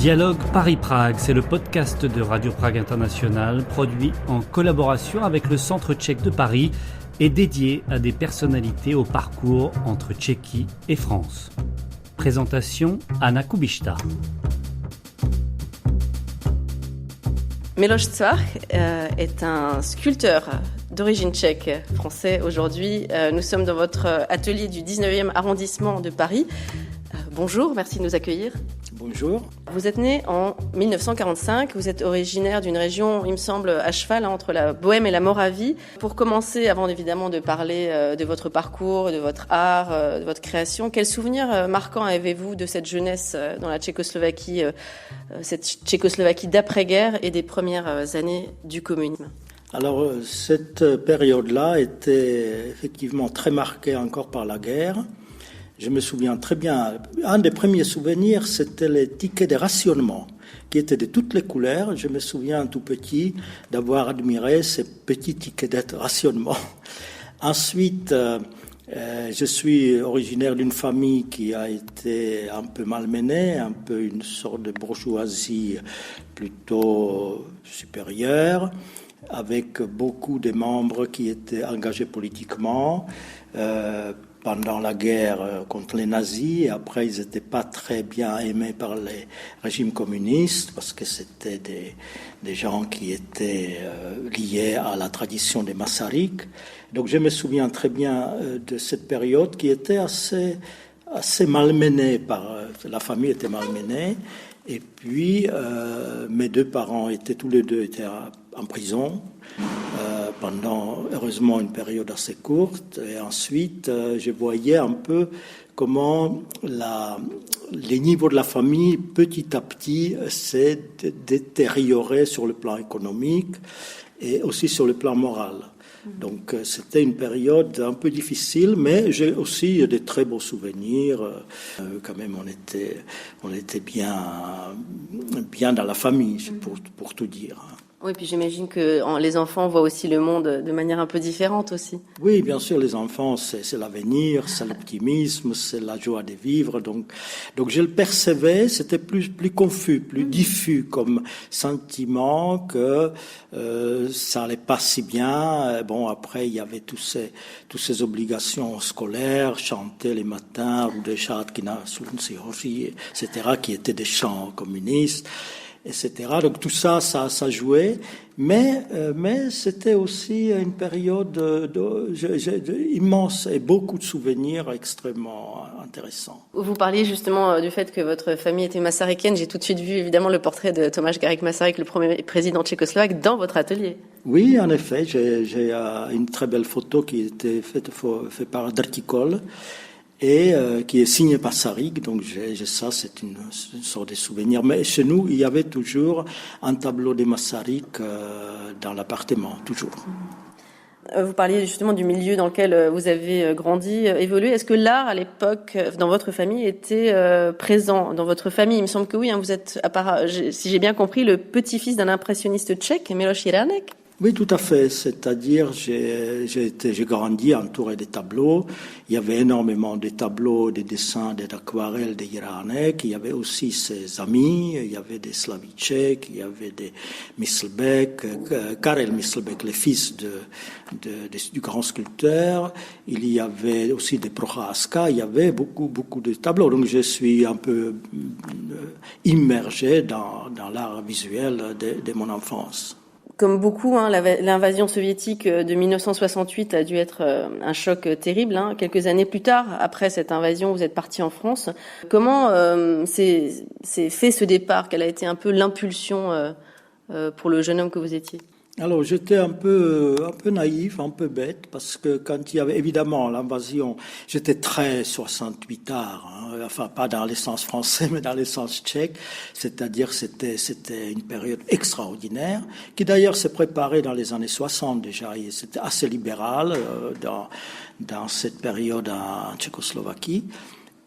Dialogue Paris-Prague, c'est le podcast de Radio Prague International, produit en collaboration avec le Centre tchèque de Paris et dédié à des personnalités au parcours entre Tchéquie et France. Présentation Anna Kubišta. Miloš Cvach est un sculpteur d'origine tchèque, français aujourd'hui. Nous sommes dans votre atelier du 19e arrondissement de Paris. Bonjour, merci de nous accueillir. Bonjour. Vous êtes né en 1945, vous êtes originaire d'une région, il me semble, à cheval entre la Bohème et la Moravie. Pour commencer, avant évidemment de parler de votre parcours, de votre art, de votre création, quels souvenirs marquants avez-vous de cette jeunesse dans la Tchécoslovaquie, cette Tchécoslovaquie d'après-guerre et des premières années du communisme ? Alors, cette période-là était effectivement très marquée encore par la guerre. Je me souviens très bien, un des premiers souvenirs, c'était les tickets de rationnement, qui étaient de toutes les couleurs. Je me souviens tout petit d'avoir admiré ces petits tickets de rationnement. Ensuite, je suis originaire d'une famille qui a été un peu malmenée, un peu une sorte de bourgeoisie plutôt supérieure, avec beaucoup de membres qui étaient engagés politiquement, pendant la guerre contre les nazis. Et après, ils n'étaient pas très bien aimés par les régimes communistes parce que c'était des gens qui étaient liés à la tradition des Masaryk. Donc je me souviens très bien de cette période qui était assez malmenée. La famille était malmenée. Et puis, mes deux parents tous les deux en prison. Pendant, heureusement, une période assez courte. Et ensuite, je voyais un peu comment les niveaux de la famille, petit à petit, s'est détérioré sur le plan économique et aussi sur le plan moral. Donc, c'était une période un peu difficile, mais j'ai aussi de très beaux souvenirs. Quand même, on était bien dans la famille, pour tout dire. Oui, puis j'imagine que les enfants voient aussi le monde de manière un peu différente aussi. Oui, bien sûr, les enfants, c'est l'avenir, c'est l'optimisme, c'est la joie de vivre. Donc je le percevais, c'était plus confus, plus diffus comme sentiment que ça allait pas si bien. Bon, après, il y avait toutes ces obligations scolaires, chanter les matins, ou des chants etc., qui étaient des chants communistes, etc. Donc tout ça jouait, mais c'était aussi une période immense et beaucoup de souvenirs extrêmement intéressants. Vous parliez justement du fait que votre famille était masarykienne. J'ai tout de suite vu évidemment le portrait de Tomáš Garrigue Masaryk, le premier président tchécoslovaque, dans votre atelier. Oui, en effet, j'ai une très belle photo qui était faite par Drtikol, et qui est signé par Masaryk, donc j'ai ça, c'est une sorte de souvenir. Mais chez nous, il y avait toujours un tableau de Masaryk dans l'appartement, toujours. Vous parliez justement du milieu dans lequel vous avez grandi, évolué. Est-ce que l'art, à l'époque, dans votre famille, était présent dans votre famille ? Il me semble que oui, vous êtes, si j'ai bien compris, le petit-fils d'un impressionniste tchèque, Miloš Jiránek. Oui, tout à fait. C'est-à-dire, j'ai grandi entouré des tableaux. Il y avait énormément de tableaux, des dessins, des aquarelles de Jiránek. Il y avait aussi ses amis. Il y avait des Slavíček, il y avait des Myslbek, Karel Myslbek, le fils du grand sculpteur. Il y avait aussi des Procházka. Il y avait beaucoup de tableaux. Donc, je suis un peu immergé dans l'art visuel de mon enfance. Comme beaucoup, l'invasion soviétique de 1968 a dû être un choc terrible. Quelques années plus tard, après cette invasion, vous êtes parti en France. Comment s'est fait ce départ ? Quelle a été un peu l'impulsion pour le jeune homme que vous étiez ? Alors, j'étais un peu naïf, un peu bête, parce que quand il y avait évidemment l'invasion, j'étais très 68ard, enfin pas dans le sens français, mais dans le sens tchèque, c'est-à-dire c'était une période extraordinaire, qui d'ailleurs s'est préparée dans les années 60 déjà, et c'était assez libéral dans cette période en Tchécoslovaquie.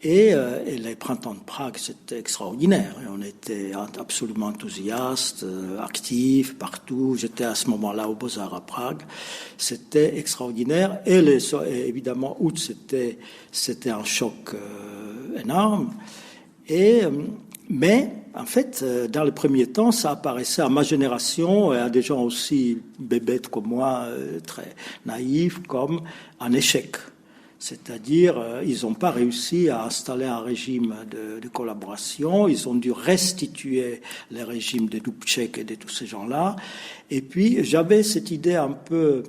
Et les printemps de Prague, c'était extraordinaire. On était absolument enthousiastes, actifs partout. J'étais à ce moment-là au Beaux-Arts à Prague. C'était extraordinaire. Et évidemment, août, c'était un choc énorme. Mais en fait, dans le premier temps, ça apparaissait à ma génération et à des gens aussi bébêtes comme moi, très naïfs, comme un échec. C'est-à-dire, ils n'ont pas réussi à installer un régime de collaboration, ils ont dû restituer les régimes de Dubček et de tous ces gens-là. Et puis, j'avais cette idée un peu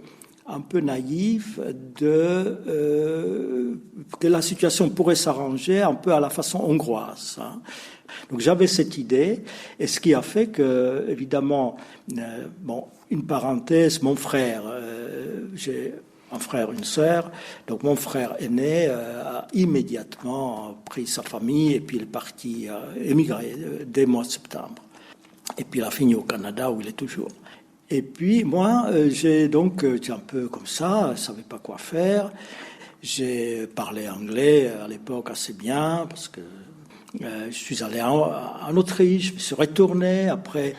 naïve que la situation pourrait s'arranger un peu à la façon hongroise. Hein. Donc j'avais cette idée, et ce qui a fait que, évidemment, une parenthèse, mon frère, j'ai un frère, une sœur, donc mon frère aîné a immédiatement pris sa famille et puis il est parti émigrer dès le mois de septembre. Et puis il a fini au Canada où il est toujours. Et puis moi, j'ai un peu comme ça, je savais pas quoi faire. J'ai parlé anglais à l'époque assez bien parce que je suis allé en Autriche, je me suis retourné après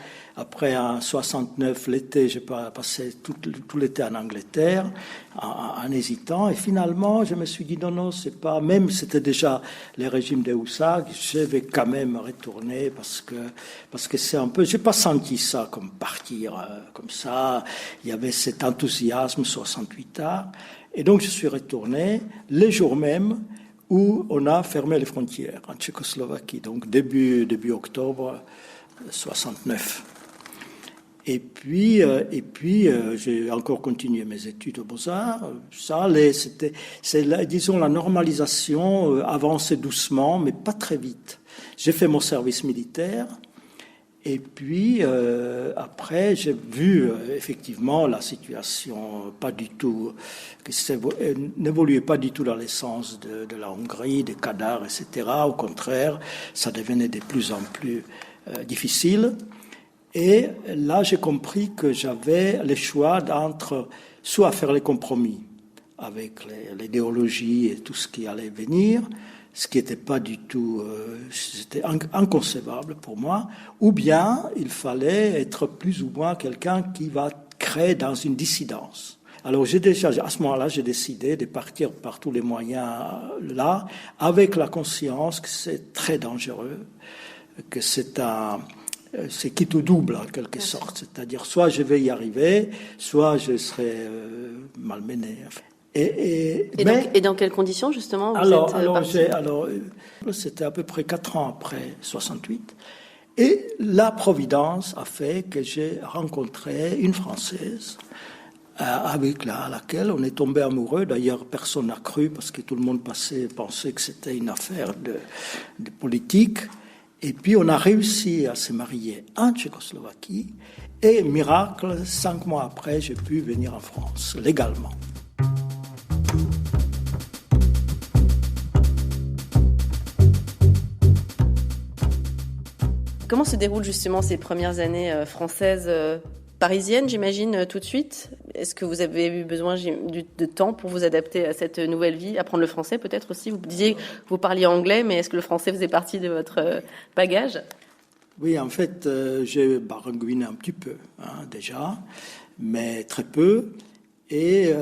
en 69 l'été, j'ai passé tout l'été en Angleterre en hésitant et finalement je me suis dit non c'est pas, même c'était déjà les régimes des Houssac, je vais quand même retourner parce que c'est un peu, j'ai pas senti ça comme partir comme ça, il y avait cet enthousiasme 68 ans et donc je suis retourné les jours même où on a fermé les frontières en Tchécoslovaquie, donc début octobre 69. Et puis, j'ai encore continué mes études aux Beaux-Arts. Disons, la normalisation avançait doucement, mais pas très vite. J'ai fait mon service militaire. Et puis, après, j'ai vu effectivement la situation pas du tout, n'évoluait pas du tout dans le sens de la Hongrie, des Kadars, etc. Au contraire, ça devenait de plus en plus difficile. Et là, j'ai compris que j'avais le choix d'entre soit faire les compromis avec l'idéologie et tout ce qui allait venir, ce qui n'était pas du tout, c'était inconcevable pour moi, ou bien il fallait être plus ou moins quelqu'un qui va créer dans une dissidence. Alors à ce moment-là, j'ai décidé de partir par tous les moyens là, avec la conscience que c'est très dangereux, que c'est quitte ou double en quelque sorte, c'est-à-dire soit je vais y arriver, soit je serai malmené. Et dans quelles conditions justement vous êtes parti ? Alors, c'était à peu près 4 ans après 68, et la Providence a fait que j'ai rencontré une Française avec laquelle on est tombé amoureux. D'ailleurs, personne n'a cru parce que tout le monde pensait que c'était une affaire de politique. Et puis, on a réussi à se marier en Tchécoslovaquie. Et, miracle, 5 mois après, j'ai pu venir en France, légalement. Comment se déroulent justement ces premières années françaises parisiennes, j'imagine, tout de suite ? Est-ce que vous avez eu besoin de temps pour vous adapter à cette nouvelle vie, apprendre le français peut-être aussi ? Vous disiez que vous parliez anglais, mais est-ce que le français faisait partie de votre bagage ? Oui, en fait, j'ai baragouiné un petit peu déjà, mais très peu. Et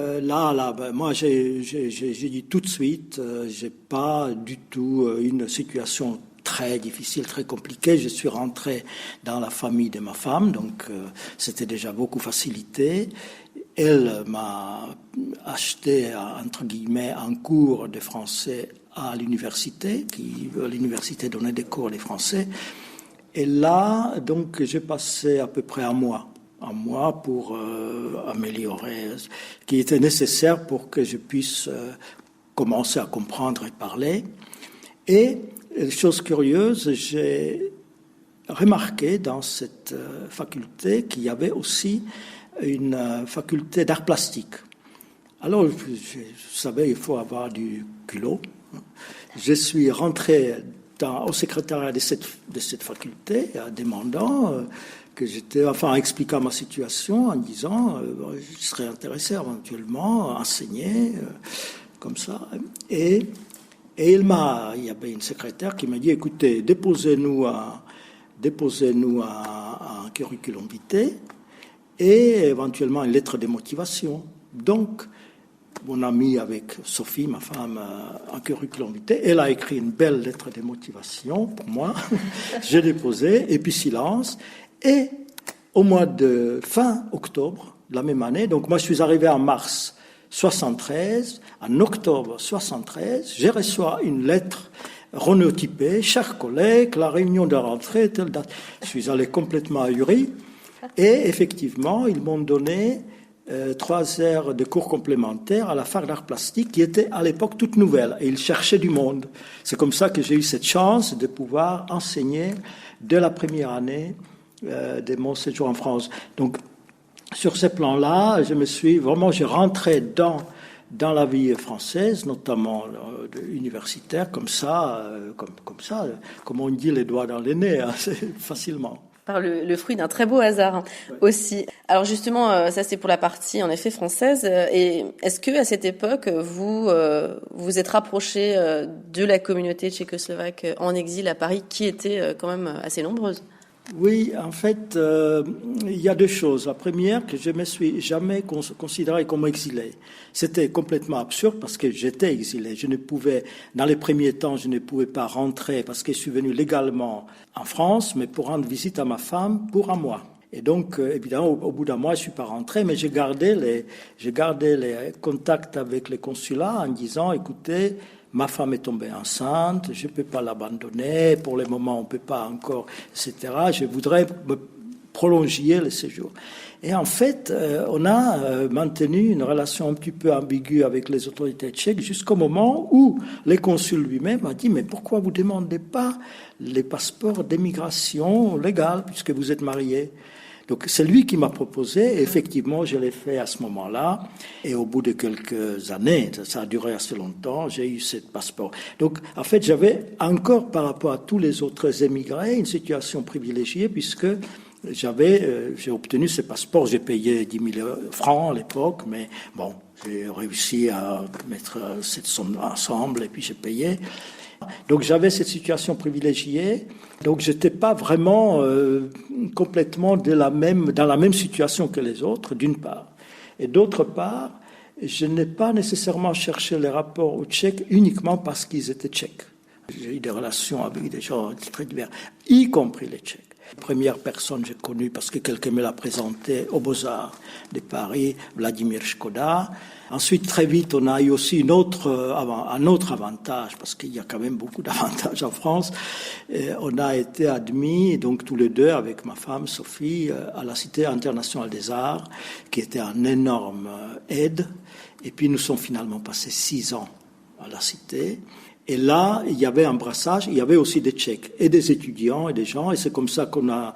moi, j'ai dit tout de suite, j'ai pas du tout une situation très difficile, très compliquée. Je suis rentré dans la famille de ma femme, donc c'était déjà beaucoup facilité. Elle m'a acheté, entre guillemets, un cours de français à l'université, l'université donnait des cours de français. Et là, donc, j'ai passé à peu près un mois pour améliorer ce qui était nécessaire pour que je puisse commencer à comprendre et parler. Et, chose curieuse, j'ai remarqué dans cette faculté qu'il y avait aussi une faculté d'art plastique. Alors, je savais, il faut avoir du culot. Je suis rentré au secrétariat de cette faculté, demandant expliquant ma situation, en disant je serais intéressé éventuellement à enseigner, comme ça. Et il y avait une secrétaire qui m'a dit, écoutez, déposez-nous un curriculum vitae et éventuellement une lettre de motivation. Donc, mon amie avec Sophie, ma femme, un curriculum vitae. Elle a écrit une belle lettre de motivation pour moi. J'ai déposé, et puis silence. Et au mois de fin octobre de la même année, donc moi je suis arrivé en mars 73, en octobre 73, j'ai reçu une lettre renotypée, chers collègues, la réunion de rentrée, telle date. Je suis allé complètement ahuri. Et effectivement, ils m'ont donné 3 heures de cours complémentaires à la fac d'art plastique qui était à l'époque toute nouvelle et ils cherchaient du monde. C'est comme ça que j'ai eu cette chance de pouvoir enseigner dès la première année de mon séjour en France. Donc sur ce plan-là, j'ai rentré dans la vie française, notamment universitaire, comme ça, comme on dit, les doigts dans les nez, hein, facilement. Par le fruit d'un très beau hasard aussi. Alors justement, ça c'est pour la partie en effet française. Et est-ce que à cette époque vous vous êtes rapproché de la communauté tchécoslovaque en exil à Paris, qui était quand même assez nombreuse? Oui, en fait, il y a 2 choses. La première, que je me suis jamais considéré comme exilé. C'était complètement absurde parce que j'étais exilé. Dans les premiers temps, je ne pouvais pas rentrer parce que je suis venu légalement en France, mais pour rendre visite à ma femme pour un mois. Et donc, évidemment, au bout d'un mois, je suis pas rentré, mais j'ai gardé les contacts avec les consulats en disant, écoutez, ma femme est tombée enceinte, je ne peux pas l'abandonner, pour le moment on ne peut pas encore, etc. Je voudrais me prolonger le séjour. Et en fait, on a maintenu une relation un petit peu ambiguë avec les autorités tchèques jusqu'au moment où le consul lui-même a dit « Mais pourquoi vous ne demandez pas les passeports d'émigration légaux puisque vous êtes mariés ?» Donc c'est lui qui m'a proposé, et effectivement je l'ai fait à ce moment-là, et au bout de quelques années, ça a duré assez longtemps, j'ai eu ce passeport. Donc en fait j'avais encore par rapport à tous les autres émigrés une situation privilégiée puisque j'ai obtenu ce passeport, j'ai payé 10 000 francs à l'époque, mais bon, j'ai réussi à mettre cette somme ensemble et puis j'ai payé. Donc j'avais cette situation privilégiée, donc j'étais pas vraiment complètement dans la même situation que les autres, d'une part. Et d'autre part, je n'ai pas nécessairement cherché les rapports aux Tchèques uniquement parce qu'ils étaient Tchèques. J'ai eu des relations avec des gens très divers, y compris les Tchèques. La première personne que j'ai connue, parce que quelqu'un me l'a présenté aux Beaux-Arts de Paris, Vladimir Škoda. Ensuite, très vite, on a eu aussi un autre avantage, parce qu'il y a quand même beaucoup d'avantages en France. Et on a été admis, donc tous les deux, avec ma femme Sophie, à la Cité internationale des arts, qui était un énorme aide. Et puis nous sommes finalement passés 6 ans à la Cité. Et là, il y avait un brassage, il y avait aussi des Tchèques et des étudiants et des gens, et c'est comme ça qu'on a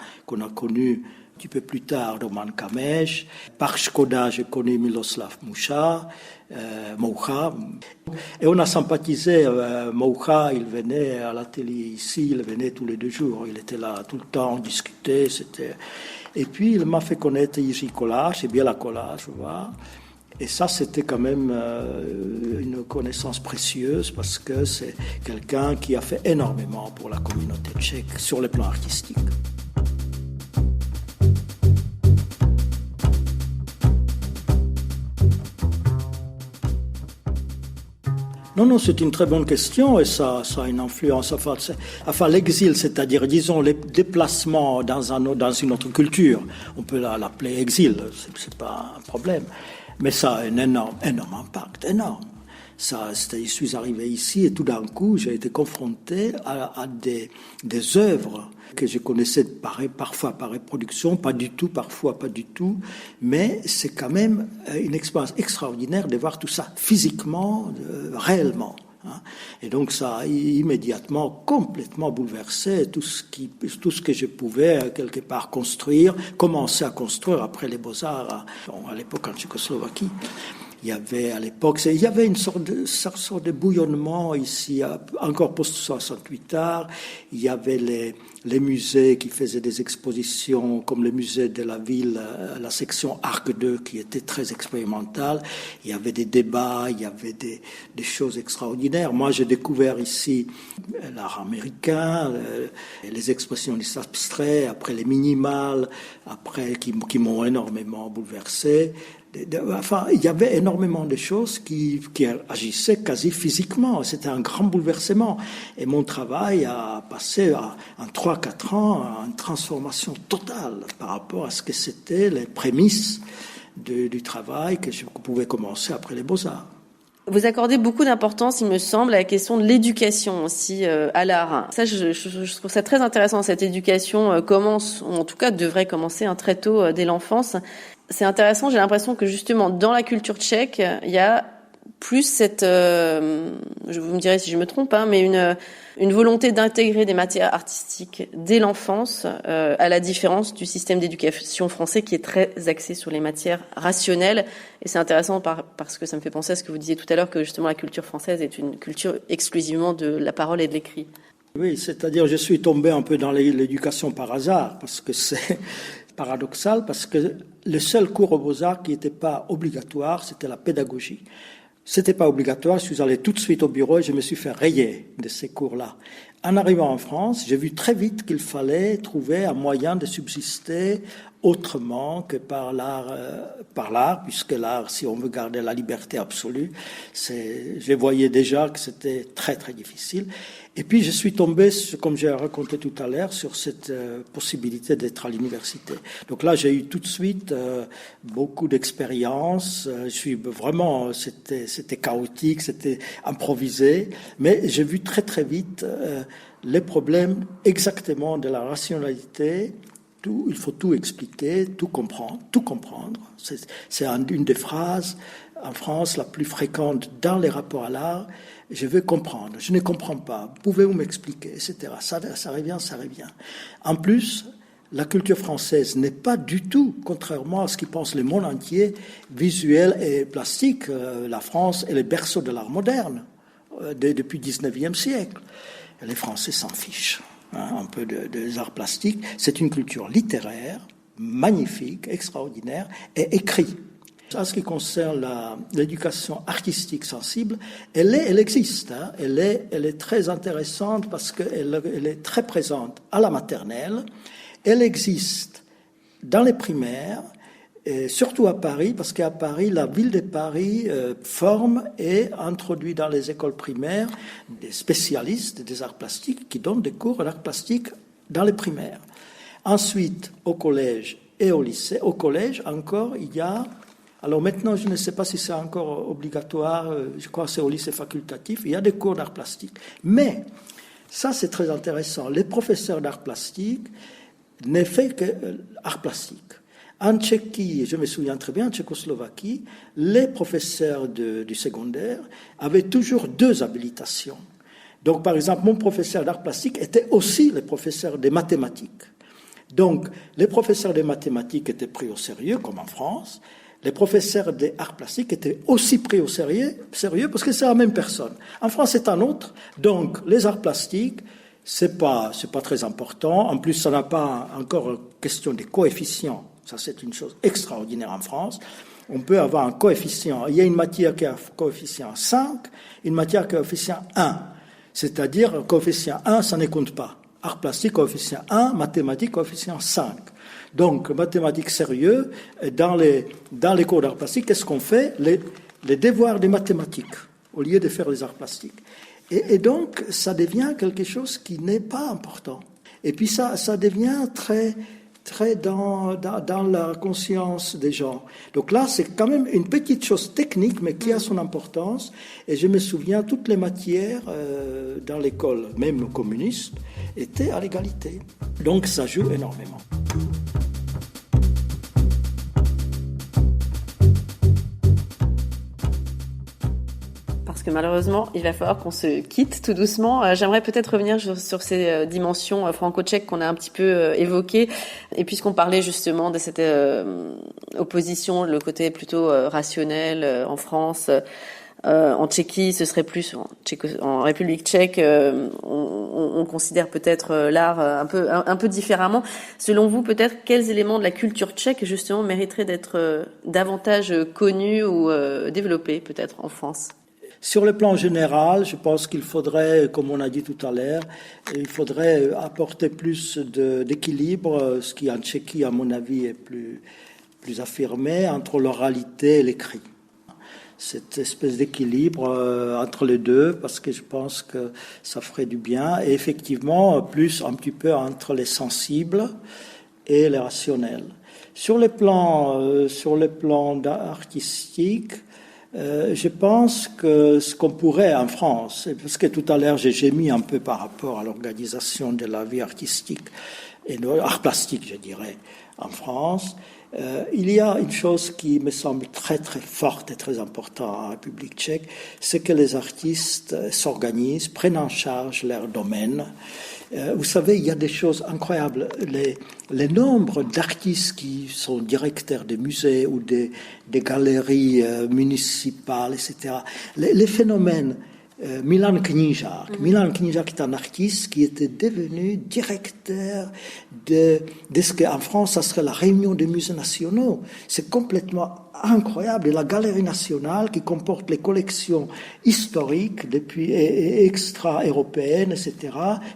connu un petit peu plus tard Roman Kameš. Par Škoda, j'ai connu Miloslav Moucha, Moucha. Et on a sympathisé. Moucha, il venait à l'atelier ici, il venait tous les 2 jours, il était là tout le temps, on discutait. Et puis il m'a fait connaître Jiří Kolář, et bien la Kolář, tu vois. Et ça, c'était quand même une connaissance précieuse parce que c'est quelqu'un qui a fait énormément pour la communauté tchèque sur le plan artistique. Non, c'est une très bonne question et ça a une influence. Enfin, l'exil, c'est-à-dire, disons, les déplacements dans une autre culture, on peut l'appeler exil, c'est pas un problème. Mais ça a un énorme impact, énorme. Je suis arrivé ici et tout d'un coup, j'ai été confronté à des œuvres que je connaissais parfois par reproduction, pas du tout, parfois pas du tout, mais c'est quand même une expérience extraordinaire de voir tout ça physiquement, réellement. Et donc ça a immédiatement complètement bouleversé tout ce que je pouvais quelque part commencer à construire après les Beaux-Arts à l'époque en Tchécoslovaquie. Il y avait une sorte de bouillonnement ici, encore post-68 tard. Il y avait les musées qui faisaient des expositions, comme le musée de la ville, la section Arc 2, qui était très expérimentale. Il y avait des débats, il y avait des choses extraordinaires. Moi, j'ai découvert ici l'art américain, les expressionnistes abstraits, après les minimales, après qui m'ont énormément bouleversé. Enfin, il y avait énormément de choses qui agissaient quasi physiquement. C'était un grand bouleversement. Et mon travail a passé en 3-4 ans à une transformation totale par rapport à ce que c'était les prémices du travail que je pouvais commencer après les Beaux-Arts. Vous accordez beaucoup d'importance, il me semble, à la question de l'éducation aussi à l'art. Ça, je trouve ça très intéressant. Cette éducation commence, ou en tout cas devrait commencer très tôt, dès l'enfance. C'est intéressant, j'ai l'impression que justement dans la culture tchèque, il y a plus cette, vous me direz si je me trompe, mais une volonté d'intégrer des matières artistiques dès l'enfance, à la différence du système d'éducation français qui est très axé sur les matières rationnelles. Et c'est intéressant parce que ça me fait penser à ce que vous disiez tout à l'heure, que justement la culture française est une culture exclusivement de la parole et de l'écrit. Oui, c'est-à-dire je suis tombé un peu dans l'éducation par hasard, parce que c'est paradoxal, parce que le seul cours aux Beaux-Arts qui n'était pas obligatoire, c'était la pédagogie. C'était pas obligatoire, je suis allé tout de suite au bureau et je me suis fait rayer de ces cours-là. En arrivant en France, j'ai vu très vite qu'il fallait trouver un moyen de subsister autrement que par l'art, puisque l'art, si on veut garder la liberté absolue, je voyais déjà que c'était très très difficile. Et puis je suis tombé, comme j'ai raconté tout à l'heure, sur cette possibilité d'être à l'université. Donc là, j'ai eu tout de suite beaucoup d'expérience. C'était chaotique, c'était improvisé, mais j'ai vu très très vite les problèmes exactement de la rationalité. Il faut tout expliquer, tout comprendre. C'est une des phrases en France la plus fréquente dans les rapports à l'art. Je veux comprendre, je ne comprends pas, pouvez-vous m'expliquer, etc. Ça revient. En plus, la culture française n'est pas du tout, contrairement à ce qui pense le monde entier, visuel et plastique. La France est le berceau de l'art moderne depuis le 19e siècle. Les Français s'en fichent. Un peu des arts plastiques. C'est une culture littéraire, magnifique, extraordinaire, et écrit. En ce qui concerne l'éducation artistique sensible, elle existe. Elle est très intéressante parce qu'elle est très présente à la maternelle. Elle existe dans les primaires, et surtout à Paris, parce qu'à Paris, la ville de Paris forme et introduit dans les écoles primaires des spécialistes des arts plastiques qui donnent des cours d'art plastique dans les primaires. Ensuite, au collège et au lycée. Au collège, encore, il y a... Alors maintenant, je ne sais pas si c'est encore obligatoire, je crois que c'est au lycée facultatif, il y a des cours d'art plastique. Mais, ça c'est très intéressant, les professeurs d'art plastique ne font que art plastique. En Tchéquie, je me souviens très bien, en Tchécoslovaquie, les professeurs du secondaire avaient toujours 2 habilitations. Donc, par exemple, mon professeur d'art plastique était aussi le professeur des mathématiques. Donc, les professeurs des mathématiques étaient pris au sérieux, comme en France. Les professeurs des arts plastiques étaient aussi pris au sérieux parce que c'est la même personne. En France, c'est un autre. Donc, les arts plastiques, c'est pas très important. En plus, ça n'a pas encore question des coefficients. Ça, c'est une chose extraordinaire en France. On peut avoir un coefficient. Il y a une matière qui a un coefficient 5, une matière qui a un coefficient 1. C'est-à-dire, coefficient 1, ça ne compte pas. Art plastique, coefficient 1, mathématiques, coefficient 5. Donc, mathématiques sérieux, dans les cours d'art plastique, qu'est-ce qu'on fait ? Les devoirs des mathématiques, au lieu de faire les arts plastiques. Et donc, ça devient quelque chose qui n'est pas important. Et puis, ça devient très dans la conscience des gens. Donc là, c'est quand même une petite chose technique, mais qui a son importance. Et je me souviens, toutes les matières dans l'école, même communiste, étaient à l'égalité. Donc ça joue énormément. Parce que malheureusement, il va falloir qu'on se quitte tout doucement. J'aimerais peut-être revenir sur ces dimensions franco-tchèques qu'on a un petit peu évoquées. Et puisqu'on parlait justement de cette opposition, le côté plutôt rationnel en France, en Tchéquie, ce serait plus en République tchèque, on considère peut-être l'art un peu différemment. Selon vous, peut-être quels éléments de la culture tchèque justement mériteraient d'être davantage connus ou développés peut-être en France ? Sur le plan général, je pense qu'il faudrait, comme on a dit tout à l'heure, il faudrait apporter plus d'équilibre, ce qui en Tchéquie, à mon avis, est plus affirmée entre l'oralité et l'écrit. Cette espèce d'équilibre entre les deux, parce que je pense que ça ferait du bien, et effectivement plus un petit peu entre les sensibles et les rationnels. Sur le plan artistique, je pense que ce qu'on pourrait en France, parce que tout à l'heure j'ai gémi un peu par rapport à l'organisation de la vie artistique et de l'art plastique, je dirais, en France, il y a une chose qui me semble très très forte et très importante en République tchèque, c'est que les artistes s'organisent, prennent en charge leur domaine. Vous savez, il y a des choses incroyables. Les nombres d'artistes qui sont directeurs de musées ou des galeries municipales, etc. Les phénomènes. Milan Knížák. Milan Knížák est un artiste qui était devenu directeur de ce qu'en France, ça serait la réunion des musées nationaux. C'est complètement incroyable. Et la Galerie nationale, qui comporte les collections historiques depuis extra-européennes, etc.,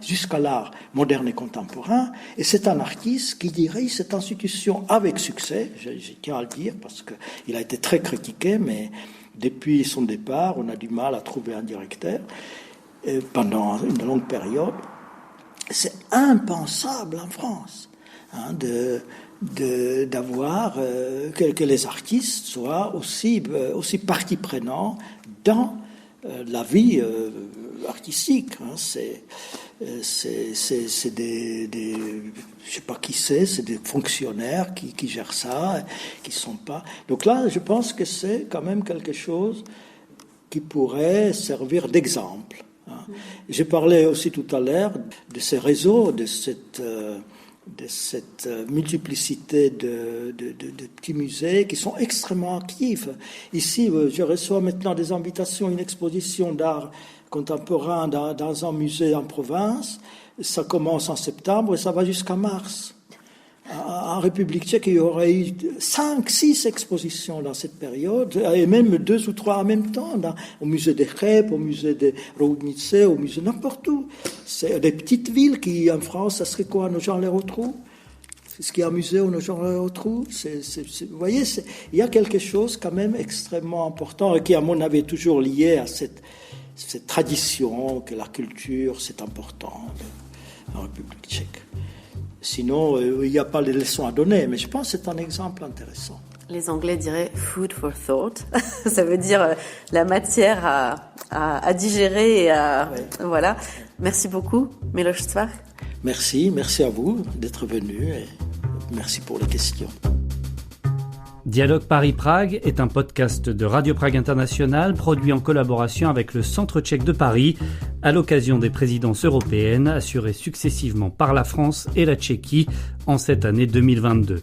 jusqu'à l'art moderne et contemporain. Et c'est un artiste qui dirige cette institution avec succès, je tiens à le dire, parce qu'il a été très critiqué, mais depuis son départ, on a du mal à trouver un directeur pendant une longue période. C'est impensable en France d'avoir que les artistes soient aussi partie prenante dans la vie artistique. C'est des je sais pas qui c'est des fonctionnaires qui gèrent ça, qui sont pas. Donc là, je pense que c'est quand même quelque chose qui pourrait servir d'exemple. J'ai parlé aussi tout à l'heure de ces réseaux, de cette multiplicité de petits musées qui sont extrêmement actifs. Ici, je reçois maintenant des invitations à une exposition d'art contemporain dans un musée en province. Ça commence en septembre et ça va jusqu'à mars. En République tchèque, il y aurait eu 5-6 expositions dans cette période, et même 2 ou 3 en même temps, au musée des Cheb, au musée de Roudnice, au musée n'importe où. C'est des petites villes qui, en France, ça serait quoi, nos gens les retrouvent? Ce qui est un musée où nos gens les retrouvent. Vous voyez, il y a quelque chose quand même extrêmement important, et qui, à mon avis, est toujours lié à cette tradition, que la culture, c'est important en République tchèque. Sinon, il n'y a pas les leçons à donner, mais je pense que c'est un exemple intéressant. Les Anglais diraient « food for thought ». Ça veut dire la matière à digérer et à... Ouais. Voilà. Merci beaucoup, Miloš Cvach. Merci à vous d'être venu et merci pour les questions. Dialogue Paris-Prague est un podcast de Radio Prague International produit en collaboration avec le Centre tchèque de Paris à l'occasion des présidences européennes assurées successivement par la France et la Tchéquie en cette année 2022.